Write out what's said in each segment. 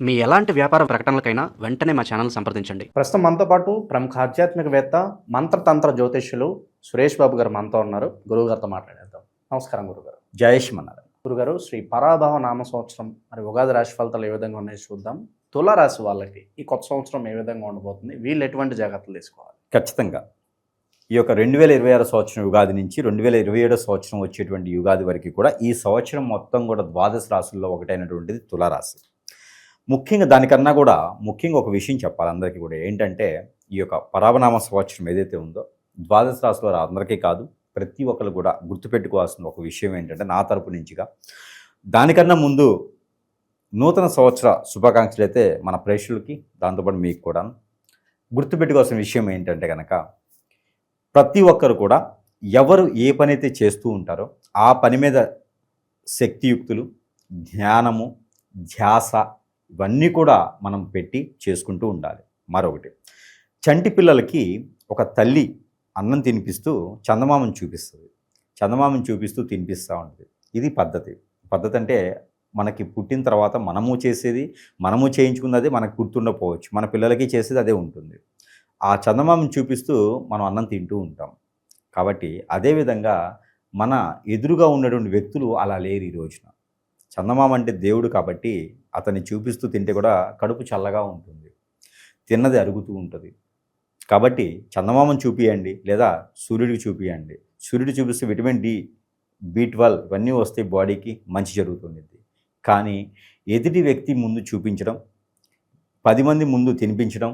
మీ ఎలాంటి వ్యాపార ప్రకటనలకైనా వెంటనే మా ఛానల్ సంప్రదించండి. ప్రస్తుతం మనతో పాటు ప్రముఖ ఆధ్యాత్మికవేత్త మంత్రతంత్ర జ్యోతిష్యులు సురేష్ బాబు గారు మనతో ఉన్నారు. గురువుగారితో మాట్లాడేద్దాం. నమస్కారం గురుగారు. జయేష్మన్నారు. గురుగారు, శ్రీ పరాభవ నామ సంవత్సరం మరి ఉగాది రాశి ఫలితాలు ఏ విధంగా ఉన్నాయో చూద్దాం. తులారాశి వాళ్ళకి ఈ కొత్త సంవత్సరం ఏ విధంగా ఉండబోతుంది, వీళ్ళు ఎటువంటి జాగ్రత్తలు తీసుకోవాలి? ఖచ్చితంగా ఈ యొక్క 2026 సంవత్సరం యుగాది నుంచి 2027 సంవత్సరం వచ్చేటువంటి యుగాది వరకు కూడా ఈ సంవత్సరం మొత్తం కూడా ద్వాదశ రాశుల్లో ఒకటైనటువంటిది తులారాశి. ముఖ్యంగా దానికన్నా కూడా ముఖ్యంగా ఒక విషయం చెప్పాలి అందరికీ కూడా, ఏంటంటే ఈ యొక్క పరాభనామ సంవత్సరం ఏదైతే ఉందో ద్వాదశ రాశుల వారు అందరికీ కాదు, ప్రతి ఒక్కరు కూడా గుర్తుపెట్టుకోవాల్సిన ఒక విషయం ఏంటంటే నా తరపు నుంచిగా, దానికన్నా ముందు నూతన సంవత్సర శుభాకాంక్షలు అయితే మన ప్రేక్షకులకి, దాంతోపాటు మీకు కూడా గుర్తుపెట్టుకోవాల్సిన విషయం ఏంటంటే కనుక, ప్రతి ఒక్కరు కూడా ఎవరు ఏ పని అయితే చేస్తూ ఉంటారో ఆ పని మీద శక్తియుక్తులు, ధ్యానము, ధ్యాస ఇవన్నీ కూడా మనం పెట్టి చేసుకుంటూ ఉండాలి. మరొకటి, చంటి పిల్లలకి ఒక తల్లి అన్నం తినిపిస్తూ చందమామను చూపిస్తుంది, చందమామను చూపిస్తూ తినిపిస్తూ ఉంటుంది. ఇది పద్ధతి. పద్ధతి అంటే మనకి పుట్టిన తర్వాత మనము చేసేది, మనము చేయించుకున్నది మనకు గుర్తుండకపోవచ్చు, మన పిల్లలకి చేసేది అదే ఉంటుంది. ఆ చందమామను చూపిస్తూ మనం అన్నం తింటూ ఉంటాం. కాబట్టి అదేవిధంగా మన ఎదురుగా ఉన్నటువంటి వ్యక్తులు అలా లేరు ఈ రోజున. చందమామ అంటే దేవుడు కాబట్టి అతన్ని చూపిస్తూ తింటే కూడా కడుపు చల్లగా ఉంటుంది, తిన్నది అరుగుతూ ఉంటుంది. కాబట్టి చందమామను చూపియండి, లేదా సూర్యుడికి చూపియండి. సూర్యుడు చూపిస్తే విటమిన్ డి, B12 ఇవన్నీ వస్తాయి, బాడీకి మంచి జరుగుతుంది. కానీ ఎదుటి వ్యక్తి ముందు చూపించడం, 10 మంది ముందు తినిపించడం,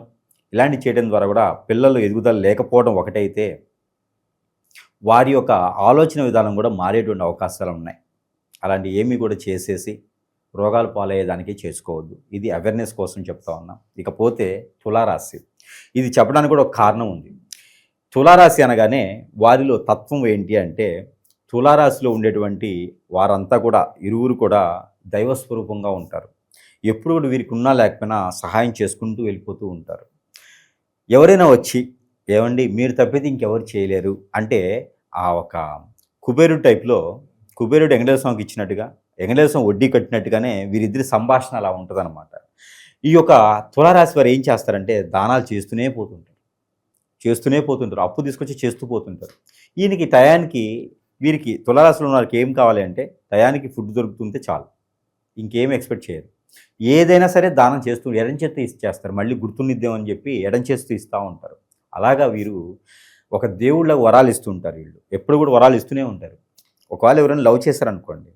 ఇలాంటి చేయడం ద్వారా కూడా పిల్లలు ఎదుగుదల లేకపోవడం ఒకటైతే వారి యొక్క ఆలోచన విధానం కూడా మారేటువంటి అవకాశాలు ఉన్నాయి. అలాంటి ఏమీ కూడా చేసేసి రోగాలు పాలయ్యేదానికి చేసుకోవద్దు. ఇది అవేర్నెస్ కోసం చెప్తా ఉన్నాం. ఇకపోతే తులారాశి, ఇది చెప్పడానికి కూడా ఒక కారణం ఉంది. తులారాశి అనగానే వారిలో తత్వం ఏంటి అంటే, తులారాశిలో ఉండేటువంటి వారంతా కూడా ఇరువురు కూడా దైవస్వరూపంగా ఉంటారు. ఎప్పుడు కూడా వీరికి ఉన్నా లేకపోయినా సహాయం చేసుకుంటూ వెళ్ళిపోతూ ఉంటారు. ఎవరైనా వచ్చి ఏమండి మీరు తప్పితే ఇంకెవరు చేయలేరు అంటే, ఆ ఒక కుబేరుడు టైప్లో, కుబేరుడు వెంకటేశ్వర స్వామికి ఇచ్చినట్టుగా, వెంకటేశ్వర స్వామి వడ్డీ కట్టినట్టుగానే వీరిద్దరి సంభాషణ అలా ఉంటుందన్నమాట. ఈ యొక్క తులారాశి వారు ఏం చేస్తారంటే దానాలు చేస్తూనే పోతుంటారు, అప్పు తీసుకొచ్చి చేస్తూ పోతుంటారు. ఈయనకి టయానికి, వీరికి తులారాశిలో ఉన్న వారికి ఏం కావాలి అంటే టయానికి ఫుడ్ దొరుకుతుంటే చాలు, ఇంకేం ఎక్స్పెక్ట్ చేయరు. ఏదైనా సరే దానం చేస్తూ ఎడం చేస్తూ ఇచ్చేస్తారు, మళ్ళీ గుర్తునిద్దామని చెప్పి ఎడం చేస్తూ ఇస్తూ ఉంటారు. అలాగా వీరు ఒక దేవుళ్ళ వరాలు ఇస్తూ ఉంటారు. వీళ్ళు ఎప్పుడు కూడా వరాలు ఇస్తూనే ఉంటారు. ఒకవేళ ఎవరైనా లవ్ చేశారనుకోండి,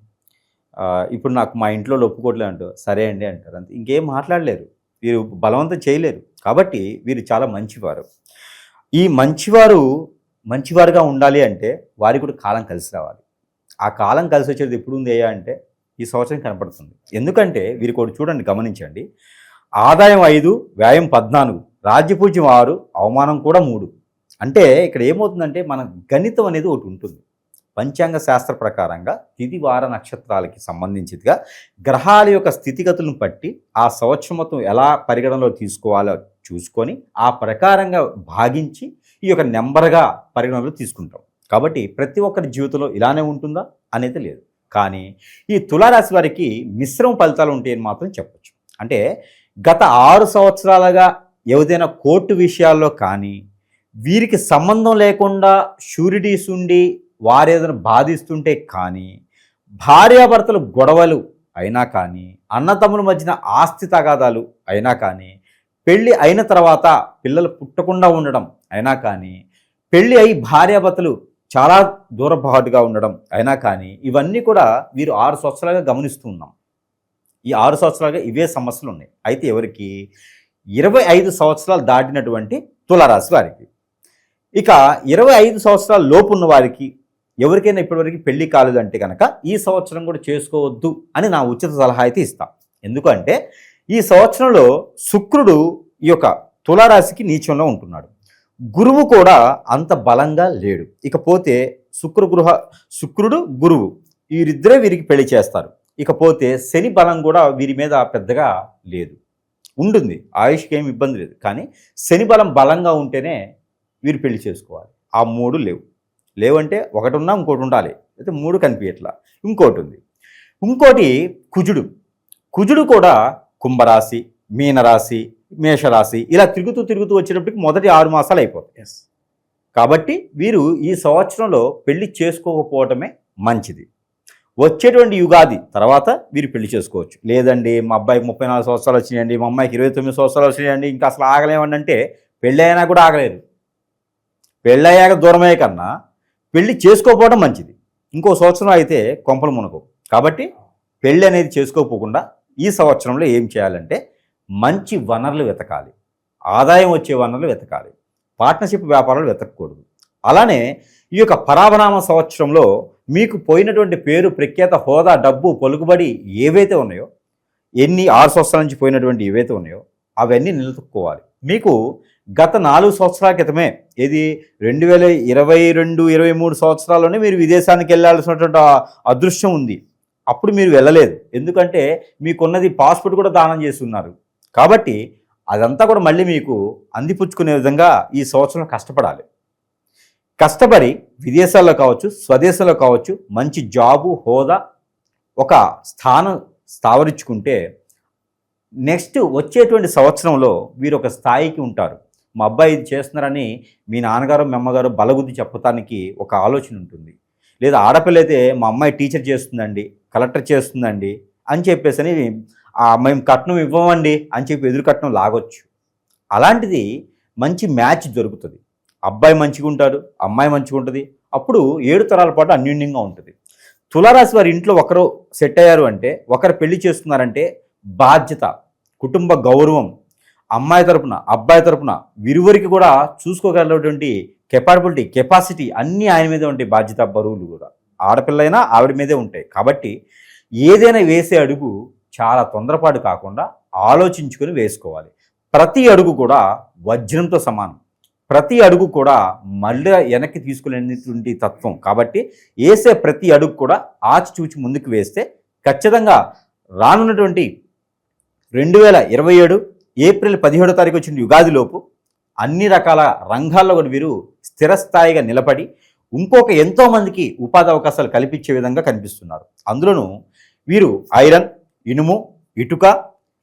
ఇప్పుడు నాకు మా ఇంట్లో ఒప్పుకోవట్లేదు అంటూ సరే అండి అంటారు, అంతే, ఇంకేం మాట్లాడలేరు, వీరు బలవంతం చేయలేరు. కాబట్టి వీరు చాలా మంచివారు. ఈ మంచివారుగా ఉండాలి అంటే వారికి కూడా కాలం కలిసి రావాలి. ఆ కాలం కలిసి వచ్చేది ఎప్పుడు ఉంది అంటే ఈ సంవత్సరం కనపడుతుంది. ఎందుకంటే వీరికి ఒకటి చూడండి, గమనించండి. ఆదాయం 5, వ్యయం 14, రాజ్యపూజ్యం 6, అవమానం కూడా 3. అంటే ఇక్కడ ఏమవుతుందంటే మన గణితం అనేది ఒకటి ఉంటుంది. పంచాంగ శాస్త్ర ప్రకారంగా తిథి వార నక్షత్రాలకి సంబంధించిగా గ్రహాల యొక్క స్థితిగతులను బట్టి ఆ సంవత్సరం మొత్తం ఎలా పరిగణనలో తీసుకోవాలో చూసుకొని ఆ ప్రకారంగా భాగించి ఈ యొక్క నెంబర్గా పరిగణనలో తీసుకుంటాం. కాబట్టి ప్రతి ఒక్కరి జీవితంలో ఇలానే ఉంటుందా అనేది లేదు. కానీ ఈ తులారాశి వారికి మిశ్రమ ఫలితాలు ఉంటాయని మాత్రం చెప్పచ్చు. అంటే గత 6 సంవత్సరాలుగా ఏదైనా కోర్టు విషయాల్లో కానీ, వీరికి సంబంధం లేకుండా షూరిటీస్ ఉండి వారు ఏదైనా బాధిస్తుంటే కానీ, భార్యాభర్తలు గొడవలు అయినా కానీ, అన్నతమ్ముల మధ్యన ఆస్తి తగాదాలు అయినా కానీ, పెళ్ళి అయిన తర్వాత పిల్లలు పుట్టకుండా ఉండడం అయినా కానీ, పెళ్ళి అయి భార్యాభర్తలు చాలా దూరపాటుగా ఉండడం అయినా కానీ, ఇవన్నీ కూడా వీరు 6 సంవత్సరాలుగా గమనిస్తూ ఉన్నాం. ఈ 6 సంవత్సరాలుగా ఇవే సమస్యలు ఉన్నాయి. అయితే ఎవరికి 25 సంవత్సరాలు దాటినటువంటి తులారాశి వారికి, ఇక 25 సంవత్సరాల లోపు ఉన్న వారికి ఎవరికైనా ఇప్పటివరకు పెళ్లి కాలేదంటే కనుక ఈ సంవత్సరం కూడా చేసుకోవద్దు అని నా ఉచిత సలహా అయితే ఇస్తాం. ఎందుకంటే ఈ సంవత్సరంలో శుక్రుడు ఈ యొక్క తులారాశికి నీచంలో ఉంటున్నాడు. గురువు కూడా అంత బలంగా లేడు. ఇకపోతే శుక్రుడు గురువు వీరిద్దరే వీరికి పెళ్లి చేస్తారు. ఇకపోతే శని బలం కూడా వీరి మీద పెద్దగా లేదు, ఉంటుంది, ఆయుష్కి ఏమి ఇబ్బంది లేదు. కానీ శని బలం బలంగా ఉంటేనే వీరు పెళ్లి చేసుకోవాలి. ఆ 3 లేవంటే ఒకటి ఉన్నా ఇంకోటి ఉండాలి, అయితే 3 కనిపించట్లా. ఇంకోటి ఉంది. ఇంకోటి కుజుడు కూడా కుంభరాశి, మీనరాశి, మేషరాశి ఇలా తిరుగుతూ తిరుగుతూ వచ్చేటప్పటికి మొదటి 6 మాసాలు అయిపోతాయి. ఎస్. కాబట్టి వీరు ఈ సంవత్సరంలో పెళ్లి చేసుకోకపోవటమే మంచిది. వచ్చేటువంటి యుగాది తర్వాత వీరు పెళ్లి చేసుకోవచ్చు. లేదండి మా అబ్బాయికి 34 సంవత్సరాలు వచ్చినాయండి, మా అమ్మాయికి 29 సంవత్సరాలు వచ్చినాయండి, ఇంకా అసలు ఆగలేమండి అంటే పెళ్ళి అయినా కూడా ఆగలేరు. పెళ్ళయ్యాక దూరమయ్యే కన్నా పెళ్లి చేసుకోకపోవడం మంచిది. ఇంకో సంవత్సరం అయితే కొంపలు మునగవు. కాబట్టి పెళ్ళి అనేది చేసుకోకపోకుండా ఈ సంవత్సరంలో ఏం చేయాలంటే మంచి వనరులు వెతకాలి, ఆదాయం వచ్చే వనరులు వెతకాలి, పార్ట్నర్షిప్ వ్యాపారాలు వెతకకూడదు. అలానే ఈ యొక్క పరాభనామ సంవత్సరంలో మీకు పోయినటువంటి పేరు, ప్రఖ్యాత, హోదా, డబ్బు, పలుకుబడి ఏవైతే ఉన్నాయో, 6 సంవత్సరాల నుంచి పోయినటువంటి ఏవైతే ఉన్నాయో అవన్నీ నిలదొక్కుకోవాలి. మీకు గత 4 సంవత్సరాల క్రితమే ఇది 2022-23 సంవత్సరాల్లోనే మీరు విదేశానికి వెళ్ళాల్సినటువంటి అదృష్టం ఉంది. అప్పుడు మీరు వెళ్ళలేదు, ఎందుకంటే మీకున్నది పాస్పోర్ట్ కూడా దానం చేస్తున్నారు. కాబట్టి అదంతా కూడా మళ్ళీ మీకు అందిపుచ్చుకునే విధంగా ఈ సంవత్సరం కష్టపడాలి. కష్టపడి విదేశాల్లో కావచ్చు, స్వదేశంలో కావచ్చు మంచి జాబు, హోదా, ఒక స్థానం స్థావరించుకుంటే నెక్స్ట్ వచ్చేటువంటి సంవత్సరంలో వీరు ఒక స్థాయికి ఉంటారు. మా అబ్బాయి ఇది చేస్తున్నారని మీ నాన్నగారు, మీ అమ్మగారు బలగుద్ది చెప్పటానికి ఒక ఆలోచన ఉంటుంది. లేదా ఆడపిల్ల అయితే మా అమ్మాయి టీచర్ చేస్తుందండి, కలెక్టర్ చేస్తుందండి అని చెప్పేసి అని మేము కట్నం ఇవ్వమండి అని చెప్పి ఎదురు కట్నం లాగొచ్చు. అలాంటిది మంచి మ్యాచ్ దొరుకుతుంది. అబ్బాయి మంచిగా ఉంటాడు, అమ్మాయి మంచిగా ఉంటుంది. అప్పుడు 7 తరాల పాటు అన్యోన్యంగా ఉంటుంది. తులారాశి వారి ఇంట్లో ఒకరు సెట్ అయ్యారు అంటే, ఒకరు పెళ్లి చేస్తున్నారంటే బాధ్యత, కుటుంబ గౌరవం, అమ్మాయి తరపున అబ్బాయి తరపున విరువురికి కూడా చూసుకోగలటువంటి కెపాసిటీ అన్నీ ఆయన మీదే ఉంటాయి. బాధ్యత, బరువులు కూడా ఆడపిల్లైనా ఆవిడ మీదే ఉంటాయి. కాబట్టి ఏదైనా వేసే అడుగు చాలా తొందరపాటు కాకుండా ఆలోచించుకొని వేసుకోవాలి. ప్రతి అడుగు కూడా వజ్రంతో సమానం. ప్రతి అడుగు కూడా మళ్ళీ వెనక్కి తీసుకునేటువంటి తత్వం. కాబట్టి వేసే ప్రతి అడుగు కూడా ఆచిచూచి ముందుకు వేస్తే ఖచ్చితంగా రానున్నటువంటి 2027 ఏప్రిల్ 17వ తారీఖు వచ్చిన యుగాదిలోపు అన్ని రకాల రంగాల్లో కూడా వీరు స్థిరస్థాయిగా నిలబడి ఇంకొక ఎంతోమందికి ఉపాధి అవకాశాలు కల్పించే విధంగా కనిపిస్తున్నారు. అందులోనూ వీరు ఐరన్, ఇనుము, ఇటుక,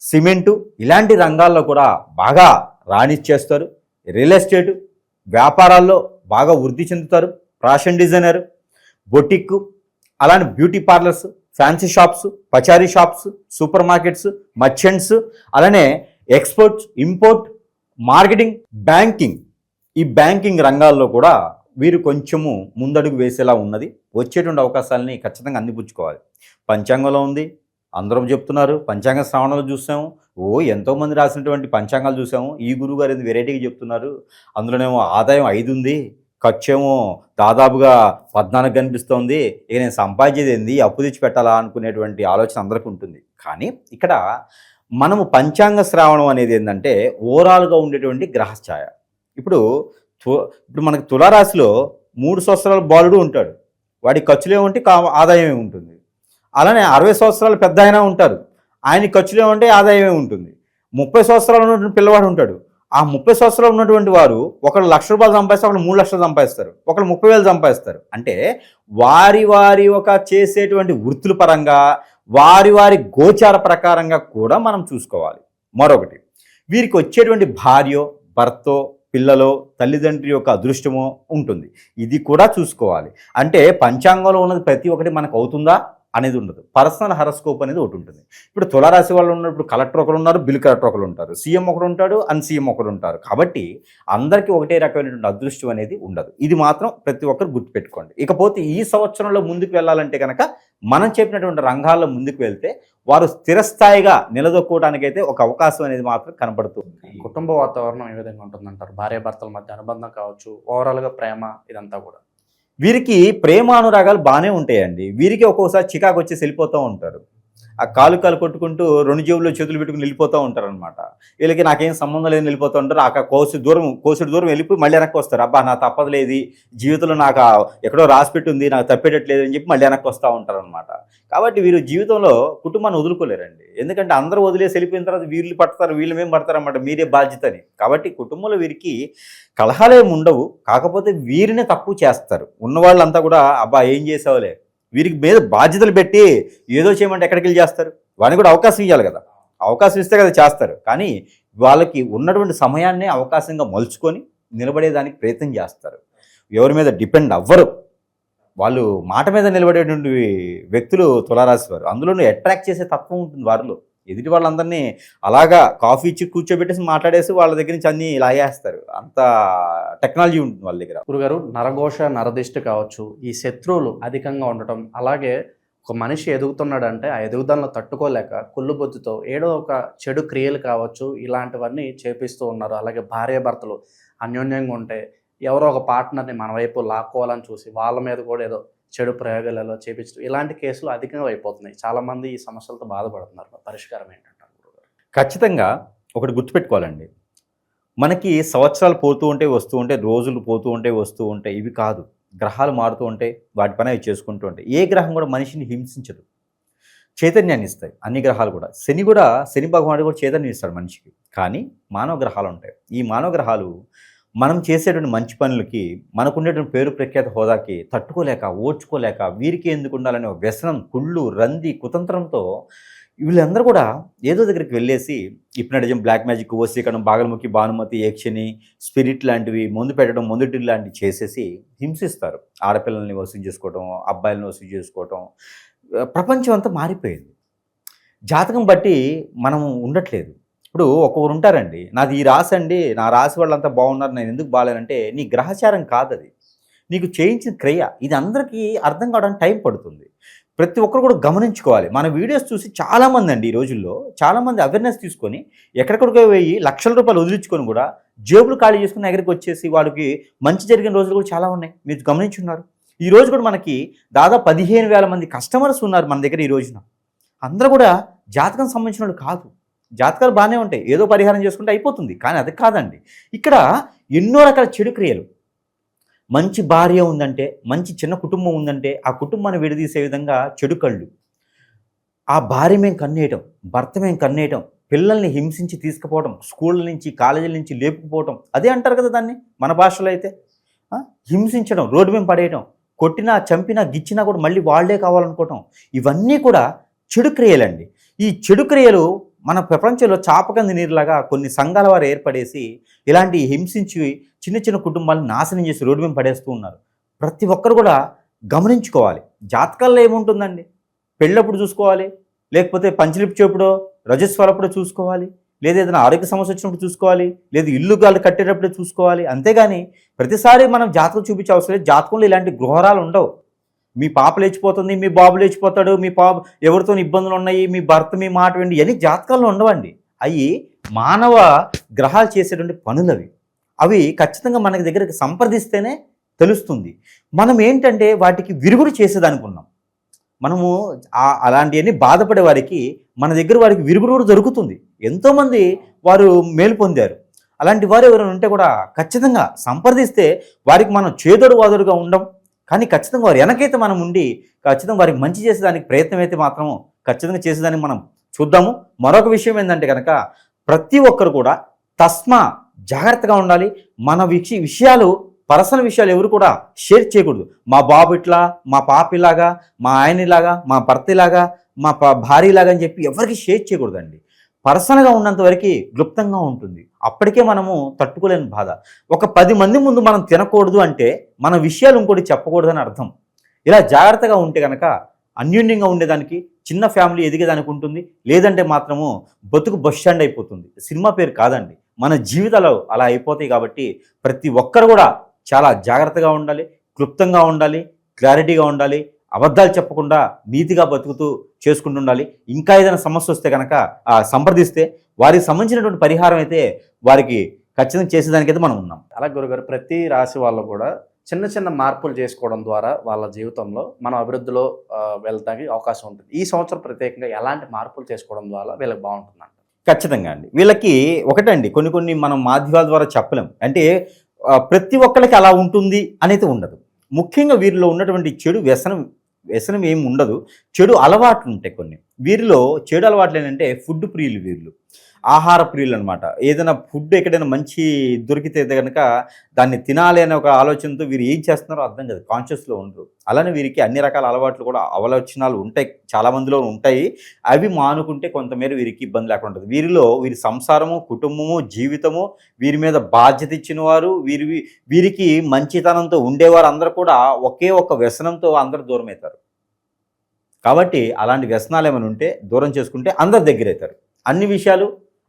సిమెంటు ఇలాంటి రంగాల్లో కూడా బాగా రాణించేస్తారు. రియల్ ఎస్టేటు వ్యాపారాల్లో బాగా వృద్ధి చెందుతారు. ఫ్యాషన్ డిజైనర్, బొటిక్, అలానే బ్యూటీ పార్లర్స్, ఫ్యాన్సీ షాప్స్, పచారీ షాప్స్, సూపర్ మార్కెట్స్, మర్చెంట్స్, అలానే ఎక్స్పోర్ట్స్, ఇంపోర్ట్, మార్కెటింగ్, బ్యాంకింగ్, ఈ బ్యాంకింగ్ రంగాల్లో కూడా వీరు కొంచెము ముందడుగు వేసేలా ఉన్నది. వచ్చేటువంటి అవకాశాలని ఖచ్చితంగా అందిపుచ్చుకోవాలి. పంచాంగంలో ఉంది, అందరూ చెప్తున్నారు. పంచాంగ శ్రావణంలో చూసాము, ఎంతోమంది రాసినటువంటి పంచాంగాలు చూసాము. ఈ గురువు గారు ఇది వెరైటీగా చెప్తున్నారు, అందులోనేమో ఆదాయం 5 ఉంది, ఖర్చు ఏమో దాదాపుగా 14 కనిపిస్తోంది, ఇక నేను సంపాదించేది ఏంది, అప్పు తెచ్చి పెట్టాలా అనుకునేటువంటి ఆలోచన అందరికీ ఉంటుంది. కానీ ఇక్కడ మనము పంచాంగ శ్రావణం అనేది ఏంటంటే ఓవరాల్గా ఉండేటువంటి గ్రహఛాయ. ఇప్పుడు మనకి తులారాశిలో 3 సంవత్సరాల బాలుడు ఉంటాడు, వాడి ఖర్చులు ఏముంటే ఆదాయమే ఉంటుంది. అలానే 60 సంవత్సరాలు పెద్ద ఆయన ఉంటారు, ఆయన ఖర్చులు ఏముంటే ఆదాయమే ఉంటుంది. 30 సంవత్సరాలు ఉన్నటువంటి పిల్లవాడు ఉంటాడు, ఆ 30 సంవత్సరాలు ఉన్నటువంటి వారు ఒకరు ₹1,00,000 సంపాదిస్తారు, ఒకరు 3 లక్షలు సంపాదిస్తారు, ఒకరు 30,000 సంపాదిస్తారు. అంటే వారి ఒక చేసేటువంటి వృత్తుల పరంగా వారి గోచార ప్రకారంగా కూడా మనం చూసుకోవాలి. మరొకటి, వీరికి వచ్చేటువంటి భార్యో, భర్తో, పిల్లలో, తల్లిదండ్రి యొక్క అదృష్టమో ఉంటుంది, ఇది కూడా చూసుకోవాలి. అంటే పంచాంగంలో ఉన్నది ప్రతి ఒక్కటి మనకు అవుతుందా అనేది ఉండదు. పర్సనల్ హరస్కోప్ అనేది ఒకటి ఉంటుంది. ఇప్పుడు తులారాశి వాళ్ళు ఉన్నప్పుడు కలెక్టర్ ఒకరు ఉన్నారు, బిల్ కలెక్టర్ ఒకరు ఉంటారు, సీఎం ఒకరు ఉంటాడు, సీఎం ఒకరు ఉంటారు. కాబట్టి అందరికీ ఒకటే రకమైనటువంటి అదృష్టం అనేది ఉండదు. ఇది మాత్రం ప్రతి ఒక్కరు గుర్తుపెట్టుకోండి. ఇకపోతే ఈ సంవత్సరంలో ముందుకు వెళ్ళాలంటే కనుక మనం చెప్పినటువంటి రంగాల్లో ముందుకు వెళ్తే వారు స్థిరస్థాయిగా నిలదొక్కోవడానికైతే ఒక అవకాశం అనేది మాత్రం కనబడుతుంది. కుటుంబ వాతావరణం ఏ విధంగా ఉంటుందంటారు? భార్యాభర్తల మధ్య అనుబంధం కావచ్చు, ఓవరాల్గా ప్రేమ, ఇదంతా కూడా వీరికి ప్రేమానురాగాలు బాగానే ఉంటాయండి. వీరికి ఒక్కోసారి చికాకు వచ్చేసి వెళ్ళిపోతూ ఉంటారు. ఆ కాలు కొట్టుకుంటూ 2 జేబుల్లో చేతులు పెట్టుకుని వెళ్ళిపోతూ ఉంటారు అనమాట. వీళ్ళకి నాకేం సంబంధం లేదని వెళ్ళిపోతూ ఉంటారు. ఆ కోసుడు దూరం వెళ్ళిపోయి మళ్ళీ వెనక్కి వస్తారు. అబ్బా నా తప్పదులేదు, జీవితంలో నాకు ఎక్కడో రాసిపెట్టి ఉంది, నాకు తప్పేటట్లేదు అని చెప్పి మళ్ళీ వెనక్కి వస్తూ ఉంటారు అనమాట. కాబట్టి వీరు జీవితంలో కుటుంబాన్ని వదులుకోలేరండి. ఎందుకంటే అందరూ వదిలేసి వెళ్ళిపోయిన తర్వాత వీళ్ళు పడతారు, వీళ్ళు మేము పడతారు అన్నమాట, మీరే బాధ్యతని. కాబట్టి కుటుంబంలో వీరికి కలహాలేం ఉండవు, కాకపోతే వీరినే తక్కువ చేస్తారు. ఉన్నవాళ్ళంతా కూడా అబ్బా ఏం చేసావులే, వీరికి మీద బాధ్యతలు పెట్టి ఏదో చేయమంటే ఎక్కడికి వెళ్ళి చేస్తారు. వాడిని కూడా అవకాశం ఇవ్వాలి కదా. అవకాశం ఇస్తే కదా చేస్తారు. కానీ వాళ్ళకి ఉన్నటువంటి సమయాన్నే అవకాశంగా మలుచుకొని నిలబడేదానికి ప్రయత్నం చేస్తారు. ఎవరి మీద డిపెండ్ అవ్వరు. వాళ్ళు మాట మీద నిలబడేటువంటి వ్యక్తులు తులారాశి వారు. అందులోనూ అట్రాక్ట్ చేసే తత్వం ఉంటుంది వారిలో. ఎదుటి వాళ్ళందరినీ అలాగా కాఫీ ఇచ్చి కూర్చోబెట్టేసి మాట్లాడేసి వాళ్ళ దగ్గర నుంచి అన్నీ లాగేస్తారు. అంత టెక్నాలజీ ఉంటుంది వాళ్ళ దగ్గర. గురుగారు, నరఘోష నరదిష్టి కావచ్చు, ఈ శత్రువులు అధికంగా ఉండటం, అలాగే ఒక మనిషి ఎదుగుతున్నాడంటే ఆ ఎదుగుదలను తట్టుకోలేక కుళ్ళుబొద్దుతో ఏడో ఒక చెడు క్రియలు కావచ్చు ఇలాంటివన్నీ చేపిస్తూ ఉన్నారు. అలాగే భార్యాభర్తలు అన్యోన్యంగా ఉంటే ఎవరో ఒక పార్ట్నర్ని మన వైపు లాక్కోవాలని చూసి వాళ్ళ మీద కూడా ఏదో చెడు ప్రయోగాలలో చేపించడం, ఇలాంటి కేసులు అధికంగా అయిపోతున్నాయి. చాలామంది ఈ సమస్యలతో బాధపడుతున్నారు. పరిష్కారం ఏంటంటారు గురుగారు? ఖచ్చితంగా ఒకటి గుర్తుపెట్టుకోవాలండి. మనకి సంవత్సరాలు పోతూ ఉంటే వస్తూ ఉంటే, రోజులు పోతూ ఉంటే వస్తూ ఉంటాయి. ఇవి కాదు, గ్రహాలు మారుతూ ఉంటాయి, వాటి పని అవి చేసుకుంటూ ఉంటాయి. ఏ గ్రహం కూడా మనిషిని హింసించదు, చైతన్యాన్ని ఇస్తాయి. అన్ని గ్రహాలు కూడా. శని భగవానుడు కూడా చైతన్యం ఇస్తాడు మనిషికి. కానీ మానవ గ్రహాలు ఉంటాయి. ఈ మానవ గ్రహాలు మనం చేసేటువంటి మంచి పనులకి, మనకుండేటువంటి పేరు ప్రఖ్యాత హోదాకి తట్టుకోలేక, ఓర్చుకోలేక, వీరికి ఎందుకు ఉండాలనే వ్యసనం, కుళ్ళు, రంది, కుతంత్రంతో వీళ్ళందరూ కూడా ఏదో దగ్గరికి వెళ్ళేసి హిప్నటిజం, బ్లాక్ మ్యాజిక్, వశీకరణం, బాగలముఖి, భానుమతి, యక్షిని, స్పిరిట్ లాంటివి, మందు పెట్టడం, మందుటి లాంటివి చేసేసి హింసిస్తారు. ఆడపిల్లల్ని వసూలు చేసుకోవటం, అబ్బాయిలను వసూలు చేసుకోవటం. ప్రపంచం అంతా మారిపోయింది. జాతకం బట్టి మనం ఉండట్లేదు. ఇప్పుడు ఒక్కొక్కరు ఉంటారండి, నాది ఈ రాశి అండి, నా రాశి వాళ్ళంతా బాగున్నారు, నేను ఎందుకు బాగాలేనంటే నీ గ్రహచారం కాదది, నీకు చేయించిన క్రియ. ఇది అందరికీ అర్థం కావడానికి టైం పడుతుంది. ప్రతి ఒక్కరు కూడా గమనించుకోవాలి. మన వీడియోస్ చూసి చాలామంది అండి ఈ రోజుల్లో చాలామంది అవేర్నెస్ తీసుకొని ఎక్కడెక్కడికో పోయి లక్షల రూపాయలు వదిలించుకొని కూడా జేబులు ఖాళీ చేసుకుని దగ్గరికి వచ్చేసి వాడికి మంచి జరిగిన రోజులు కూడా చాలా ఉన్నాయి. మీరు గమనించున్నారు. ఈ రోజు కూడా మనకి దాదాపు 15,000 మంది కస్టమర్స్ ఉన్నారు మన దగ్గర ఈ రోజున. అందరూ కూడా జాతకం సంబంధించిన వాళ్ళు కాదు. జాతకాలు బాగానే ఉంటాయి, ఏదో పరిహారం చేసుకుంటే అయిపోతుంది. కానీ అది కాదండి. ఇక్కడ ఎన్నో రకాల చెడు క్రియలు. మంచి భార్య ఉందంటే, మంచి చిన్న కుటుంబం ఉందంటే ఆ కుటుంబాన్ని విడదీసే విధంగా చెడు కళ్ళు. ఆ భార్య మేము కన్నేయటం, భర్త మేము కన్నేయటం, పిల్లల్ని హింసించి తీసుకుపోవడం, స్కూళ్ళ నుంచి కాలేజీల నుంచి లేపుకుపోవటం, అదే అంటారు కదా దాన్ని మన భాషలో అయితే. హింసించడం, రోడ్డు మేము పడేయటం, కొట్టినా చంపినా గిచ్చినా కూడా మళ్ళీ వాళ్ళే కావాలనుకోవటం, ఇవన్నీ కూడా చెడు క్రియలండి. ఈ చెడు క్రియలు మన ప్రపంచంలో చాపకంది నీరులాగా కొన్ని సంఘాల వారు ఏర్పడేసి ఇలాంటి హింసించి చిన్న చిన్న కుటుంబాలను నాశనం చేసి రోడ్డు మీద పడేస్తూ ఉన్నారు. ప్రతి ఒక్కరు కూడా గమనించుకోవాలి. జాతకాల్లో ఏముంటుందండి? పెళ్ళప్పుడు చూసుకోవాలి, లేకపోతే పంచలిపి చేపుడో రజస్వరప్పుడో చూసుకోవాలి, లేదా ఏదైనా ఆరోగ్య సమస్య వచ్చినప్పుడు చూసుకోవాలి, లేదా ఇల్లు గాలు కట్టేటప్పుడే చూసుకోవాలి. అంతేగాని ప్రతిసారి మనం జాతకం చూపించే అవసరం లేదు. జాతకంలో ఇలాంటి గృహారాలు ఉండవు. మీ పాప లేచిపోతుంది, మీ బాబు లేచిపోతాడు, మీ పాప ఎవరితో ఇబ్బందులు ఉన్నాయి, మీ భర్త మీ మాట విండి, ఇవన్నీ జాతకాల్లో ఉండవండి. అవి మానవ గ్రహాలు చేసేటువంటి పనులవి. అవి ఖచ్చితంగా మనకి దగ్గరికి సంప్రదిస్తేనే తెలుస్తుంది. మనం ఏంటంటే వాటికి విరుగుడు చేసేదనుకున్నాం. మనము అలాంటివన్నీ బాధపడే వారికి మన దగ్గర వారికి విరుగుడు కూడా దొరుకుతుంది. ఎంతోమంది వారు మేలు పొందారు. అలాంటి వారు ఎవరైనా ఉంటే కూడా ఖచ్చితంగా సంప్రదిస్తే వారికి మనం చేదోడు వాదోడుగా ఉండం. కానీ ఖచ్చితంగా వారు వెనకైతే మనం ఉండి ఖచ్చితంగా వారికి మంచి చేసేదానికి ప్రయత్నం అయితే మాత్రం ఖచ్చితంగా చేసేదానికి మనం చూద్దాము. మరొక విషయం ఏంటంటే కనుక ప్రతి ఒక్కరు కూడా జాగ్రత్తగా ఉండాలి. మన విషయాలు, పర్సనల్ విషయాలు ఎవరు కూడా షేర్ చేయకూడదు. మా బాబు ఇట్లా, మా పాప ఇలాగా, మా ఆయన ఇలాగా, మా భర్త ఇలాగా, మా భార్య ఇలాగా అని చెప్పి ఎవరికి షేర్ చేయకూడదండి. పర్సనల్గా ఉన్నంత వరకు క్లుప్తంగా ఉంటుంది. అప్పటికే మనము తట్టుకోలేని బాధ. ఒక 10 మంది ముందు మనం తినకూడదు అంటే మన విషయాలు ఇంకోటి చెప్పకూడదని అర్థం. ఇలా జాగ్రత్తగా ఉంటే కనుక అన్యోన్యంగా ఉండేదానికి, చిన్న ఫ్యామిలీ ఎదిగేదానికి ఉంటుంది. లేదంటే మాత్రము బతుకు బస్ స్టాండ్ అయిపోతుంది. సినిమా పేరు కాదండి, మన జీవితాలు అలా అయిపోతాయి. కాబట్టి ప్రతి ఒక్కరు కూడా చాలా జాగ్రత్తగా ఉండాలి, క్లుప్తంగా ఉండాలి, క్లారిటీగా ఉండాలి, అబద్ధాలు చెప్పకుండా నీతిగా బతుకుతూ చేసుకుంటూ ఉండాలి. ఇంకా ఏదైనా సమస్య వస్తే కనుక సంప్రదిస్తే వారికి సంబంధించినటువంటి పరిహారం అయితే వారికి ఖచ్చితంగా చేసేదానికైతే మనం ఉన్నాం. అలా గురుగారు, ప్రతి రాశి వాళ్ళు కూడా చిన్న చిన్న మార్పులు చేసుకోవడం ద్వారా వాళ్ళ జీవితంలో మనం అభివృద్ధిలో వెళ్తానికి అవకాశం ఉంటుంది. ఈ సంవత్సరం ప్రత్యేకంగా ఎలాంటి మార్పులు చేసుకోవడం ద్వారా వీళ్ళకి బాగుంటుందంట? ఖచ్చితంగా అండి. వీళ్ళకి ఒకటండి, కొన్ని మనం మాధ్యమాల ద్వారా చెప్పలేం. అంటే ప్రతి ఒక్కరికి అలా ఉంటుంది అనేది ఉండదు. ముఖ్యంగా వీరిలో ఉన్నటువంటి చెడు వ్యసనం ఏమి ఉండదు. చెడు అలవాట్లు ఉంటాయి కొన్ని. వీరిలో చెడు అలవాట్లు ఏంటంటే ఫుడ్ ప్రియులు వీళ్ళు. ఆహార ప్రియులు అనమాట. ఏదైనా ఫుడ్ ఎక్కడైనా మంచి దొరికితే కనుక దాన్ని తినాలి అనే ఒక ఆలోచనతో వీరు ఏం చేస్తున్నారో అర్థం కాదు, కాన్షియస్లో ఉండరు. అలానే వీరికి అన్ని రకాల అలవాట్లు కూడా అవలోచనాలు ఉంటాయి, చాలా మందిలో ఉంటాయి. అవి మానుకుంటే కొంతమేర వీరికి ఇబ్బంది లేకుండా ఉంటుంది. వీరి సంసారము, కుటుంబము, జీవితము, వీరి మీద బాధ్యత ఇచ్చిన వారు, వీరికి మంచితనంతో ఉండేవారు అందరూ కూడా ఒకే ఒక్క వ్యసనంతో అందరూ దూరం అవుతారు. కాబట్టి అలాంటి వ్యసనాలు ఏమైనా ఉంటే దూరం చేసుకుంటే అందరు దగ్గర అవుతారు. అన్ని విషయాలు,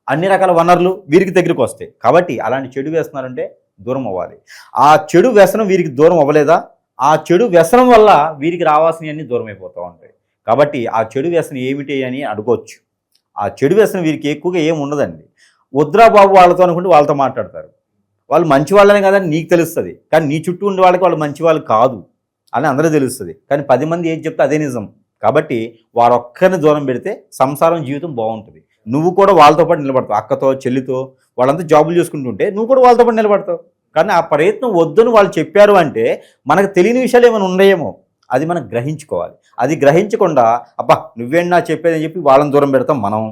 అన్ని రకాల వనరులు వీరికి దగ్గరికి వస్తాయి. కాబట్టి అలాంటి చెడు వ్యసనాలుంటే దూరం అవ్వాలి. ఆ చెడు వ్యసనం వీరికి దూరం అవ్వలేదా, ఆ చెడు వ్యసనం వల్ల వీరికి రావాల్సినవన్నీ దూరం అయిపోతూ ఉంటాయి. కాబట్టి ఆ చెడు వ్యసనం ఏమిటి అని అడగవచ్చు. ఆ చెడు వ్యసనం వీరికి ఎక్కువగా ఏమి ఉండదండి. వద్దురా బాబు వాళ్ళతో అనుకుంటే వాళ్ళతో మాట్లాడతారు. వాళ్ళు మంచి వాళ్ళనే కదని నీకు తెలుస్తుంది, కానీ నీ చుట్టూ ఉండే వాళ్ళకి వాళ్ళు మంచి వాళ్ళు కాదు అని అందరూ తెలుస్తుంది. కానీ 10 మంది ఏం చెప్తే అదే నిజం. కాబట్టి వారొక్కరిని దూరం పెడితే సంసారం, జీవితం బాగుంటుంది. నువ్వు కూడా వాళ్ళతో పాటు నిలబడతావు. అక్కతో, చెల్లితో వాళ్ళంతా జాబులు చేసుకుంటుంటే నువ్వు కూడా వాళ్ళతో పాటు నిలబడతావు. కానీ ఆ ప్రయత్నం వద్దని వాళ్ళు చెప్పారు అంటే మనకు తెలియని విషయాలు ఏమైనా ఉన్నాయేమో, అది మనం గ్రహించుకోవాలి. అది గ్రహించకుండా అబ్బా నువ్వేం నా చెప్పేదని చెప్పి వాళ్ళని దూరం పెడతాం మనం.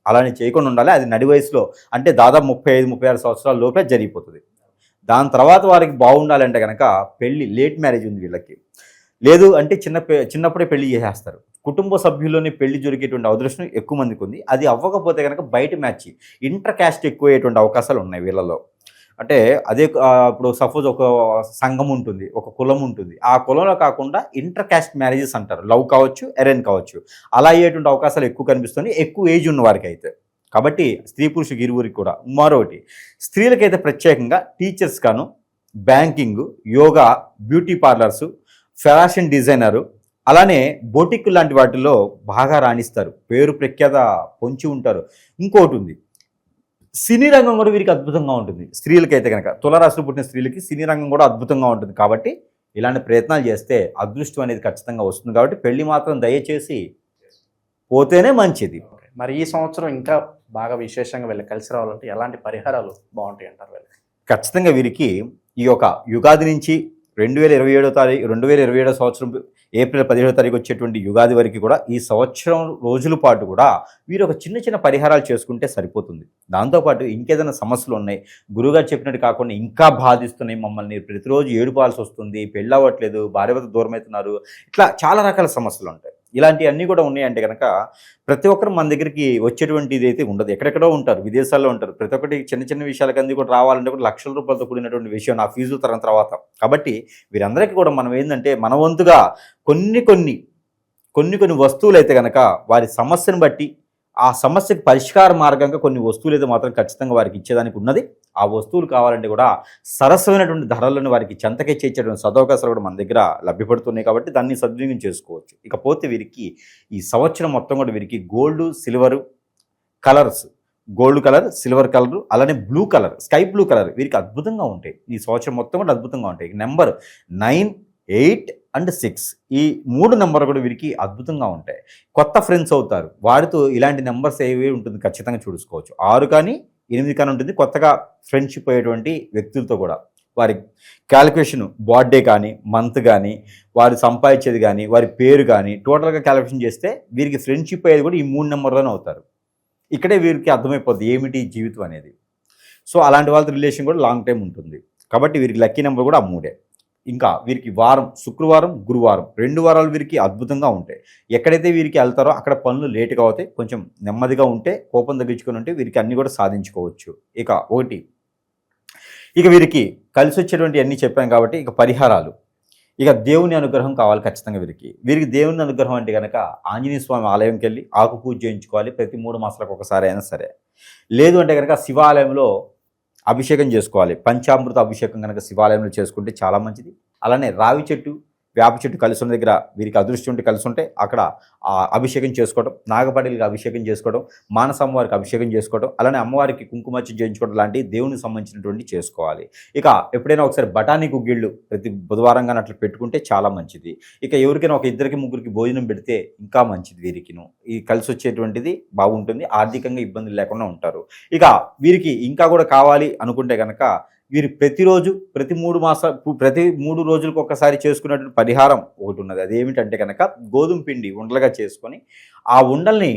అలానే చేయకుండా ఉండాలి. అది నడి వయసులో, అంటే దాదాపు 35-36 సంవత్సరాల లోపే జరిగిపోతుంది. దాని తర్వాత వారికి బాగుండాలంటే కనుక పెళ్ళి, లేట్ మ్యారేజ్ ఉంది వీళ్ళకి, లేదు అంటే చిన్నప్పుడే పెళ్లి చేసేస్తారు. కుటుంబ సభ్యుల్లోనే పెళ్లి జరిగేటువంటి అదృష్టం ఎక్కువ మందికి ఉంది. అది అవ్వకపోతే కనుక బయట మ్యాచ్, ఇంటర్ క్యాస్ట్ ఎక్కువ అయ్యేటువంటి అవకాశాలు ఉన్నాయి వీళ్ళలో. అంటే అదే ఇప్పుడు సపోజ్ ఒక సంఘం ఉంటుంది, ఒక కులం ఉంటుంది, ఆ కులంలో కాకుండా ఇంటర్ క్యాస్ట్ మ్యారేజెస్ అంటారు. లవ్ కావచ్చు, అరేంజ్ కావచ్చు, అలా అయ్యేటువంటి అవకాశాలు ఎక్కువ కనిపిస్తుంది ఎక్కువ ఏజ్ ఉన్న వారికి అయితే. కాబట్టి స్త్రీ పురుషుకి ఇరువురికి కూడా. మరొకటి, స్త్రీలకైతే ప్రత్యేకంగా టీచర్స్ గాను, బ్యాంకింగ్, యోగా, బ్యూటీ పార్లర్సు, ఫ్యాషన్ డిజైనరు, అలానే బొటిక్ లాంటి వాటిల్లో బాగా రాణిస్తారు, పేరు ప్రఖ్యాత పొంచి ఉంటారు. ఇంకోటి ఉంది, సినీ రంగం కూడా వీరికి అద్భుతంగా ఉంటుంది. స్త్రీలకైతే కనుక, తులారాశిలో పుట్టిన స్త్రీలకి సినీ రంగం కూడా అద్భుతంగా ఉంటుంది. కాబట్టి ఇలాంటి ప్రయత్నాలు చేస్తే అదృష్టం అనేది ఖచ్చితంగా వస్తుంది. కాబట్టి పెళ్లి మాత్రం దయచేసి పోతేనే మంచిది. మరి ఈ సంవత్సరం ఇంకా బాగా విశేషంగా వీళ్ళు కలిసి రావాలంటే ఎలాంటి పరిహారాలు బాగుంటాయి అంటారు వీళ్ళకి? ఖచ్చితంగా వీరికి ఈ యొక్క యుగాది నుంచి 2027 సంవత్సరం ఏప్రిల్ 17వ తారీఖు వచ్చేటువంటి యుగాది వరకు కూడా ఈ సంవత్సరం రోజుల పాటు కూడా వీరు ఒక చిన్న చిన్న పరిహారాలు చేసుకుంటే సరిపోతుంది. దాంతోపాటు ఇంకేదైనా సమస్యలు ఉన్నాయి, గురువుగారు చెప్పినట్టు కాకుండా ఇంకా బాధిస్తున్నాయి మమ్మల్ని, ప్రతిరోజు ఏడుపాల్సి వస్తుంది, పెళ్ళి అవ్వట్లేదు, భార్యభర్త దూరం అవుతున్నారు, ఇట్లా చాలా రకాల సమస్యలు ఉంటాయి. ఇలాంటివన్నీ కూడా ఉన్నాయంటే కనుక ప్రతి ఒక్కరు మన దగ్గరికి వచ్చేటువంటి ఇది అయితే ఉండదు. ఎక్కడెక్కడో ఉంటారు, విదేశాల్లో ఉంటారు. ప్రతి ఒక్కటి చిన్న చిన్న విషయాలకి అన్నీ కూడా రావాలంటే కూడా లక్షల రూపాయలతో కూడినటువంటి విషయం నా ఫీజు తర్వాత. కాబట్టి వీరందరికీ కూడా మనం ఏంటంటే మన వంతుగా కొన్ని వస్తువులు అయితే కనుక వారి సమస్యను బట్టి ఆ సమస్యకు పరిష్కార మార్గంగా కొన్ని వస్తువులు అయితే మాత్రం ఖచ్చితంగా వారికి ఇచ్చేదానికి ఉన్నది. ఆ వస్తువులు కావాలంటే కూడా సరసమైనటువంటి ధరలను వారికి చెంతకే చేర్చేటువంటి సదవకాశాలు కూడా మన దగ్గర లభ్యపడుతున్నాయి. కాబట్టి దాన్ని సద్వినియోగం చేసుకోవచ్చు. ఇకపోతే వీరికి ఈ సంవత్సరం మొత్తం కూడా వీరికి gold, silver colours, gold colour, silver colour, అలానే blue colour, sky blue colour వీరికి అద్భుతంగా ఉంటాయి. ఈ సంవత్సరం మొత్తం కూడా అద్భుతంగా ఉంటాయి. నెంబర్ 9, 8 అండ్ 6 ఈ 3 నెంబర్ కూడా వీరికి అద్భుతంగా ఉంటాయి. కొత్త ఫ్రెండ్స్ అవుతారు, వారితో ఇలాంటి నెంబర్స్ ఏవి ఉంటుంది ఖచ్చితంగా చూసుకోవచ్చు. 6 కానీ 8 కానీ ఉంటుంది. కొత్తగా ఫ్రెండ్షిప్ అయ్యేటువంటి వ్యక్తులతో కూడా వారి క్యాలిక్యులేషన్, బర్త్డే కానీ, మంత్ కానీ, వారు సంపాదించేది కానీ, వారి పేరు కానీ టోటల్గా క్యాలిక్యులేషన్ చేస్తే వీరికి ఫ్రెండ్షిప్ అయ్యేది కూడా ఈ 3 నెంబర్లోనే అవుతారు. ఇక్కడే వీరికి అర్థమైపోద్ది ఏమిటి జీవితం అనేది. సో అలాంటి వాళ్ళతో రిలేషన్ కూడా లాంగ్ టైం ఉంటుంది. కాబట్టి వీరికి లక్కీ నెంబర్ కూడా ఆ 3. ఇంకా వీరికి వారం, శుక్రవారం, గురువారం 2 వారాలు వీరికి అద్భుతంగా ఉంటాయి. ఎక్కడైతే వీరికి వెళ్తారో అక్కడ పనులు లేటుగా అవుతాయి. కొంచెం నెమ్మదిగా ఉంటే, కోపం తగ్గించుకొని ఉంటే వీరికి అన్నీ కూడా సాధించుకోవచ్చు. ఇక వీరికి కలిసి వచ్చేటువంటి అన్నీ చెప్పాం కాబట్టి ఇక పరిహారాలు, ఇక దేవుని అనుగ్రహం కావాలి ఖచ్చితంగా వీరికి దేవుని అనుగ్రహం అంటే కనుక ఆంజనేయ స్వామి ఆలయంకి వెళ్ళి ఆకు పూజ చేయించుకోవాలి ప్రతి 3 మాసాలకు ఒకసారి అయినా సరే. లేదు అంటే కనుక శివాలయంలో అభిషేకం చేసుకోవాలి. పంచామృత అభిషేకం కనుక శివాలయంలో చేసుకుంటే చాలా మంచిది. అలానే రావి చెట్టు, వేప చెట్టు కలిసి ఉన్న దగ్గర వీరికి అదృష్టం ఉంటే కలిసి ఉంటే అక్కడ అభిషేకం చేసుకోవడం, నాగపడిలకి అభిషేకం చేసుకోవడం, మానస అమ్మవారికి అభిషేకం చేసుకోవడం, అలానే అమ్మవారికి కుంకుమర్చన చేయించుకోవడం లాంటి దేవునికి సంబంధించినటువంటి చేసుకోవాలి. ఇక ఎప్పుడైనా ఒకసారి బఠానీ గుగ్గిళ్ళు ప్రతి బుధవారం కానీ అట్లా పెట్టుకుంటే చాలా మంచిది. ఇక ఎవరికైనా ఒక 2-3 భోజనం పెడితే ఇంకా మంచిది. వీరికిను ఈ కలిసి వచ్చేటువంటిది బాగుంటుంది, ఆర్థికంగా ఇబ్బందులు లేకుండా ఉంటారు. ఇక వీరికి ఇంకా కూడా కావాలి అనుకుంటే కనుక వీరు ప్రతిరోజు ప్రతి 3 రోజులకు ఒకసారి చేసుకునేటువంటి పరిహారం ఒకటి ఉన్నది. అదేమిటంటే కనుక గోధుమ పిండి ఉండలుగా చేసుకొని ఆ ఉండల్ని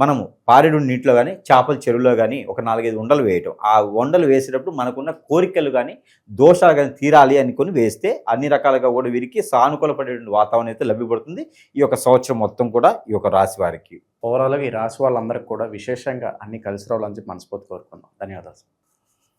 మనము పారెడు నీటిలో కానీ చేపల చెరువులో కానీ ఒక 4-5 ఉండలు వేయటం. ఆ ఉండలు వేసేటప్పుడు మనకున్న కోరికలు కానీ దోషాలు కానీ తీరాలి అనుకొని వేస్తే అన్ని రకాలుగా కూడా వీరికి సానుకూల పడేటువంటి వాతావరణం అయితే లభ్యపడుతుంది ఈ యొక్క సంవత్సరం మొత్తం కూడా ఈ యొక్క రాశి వారికి. ఓవరాల్గా ఈ రాశి వాళ్ళందరికీ కూడా విశేషంగా అన్ని కలిసి రావాలని చెప్పి మనస్ఫూర్తి కోరుకుందాం. ధన్యవాదాలు.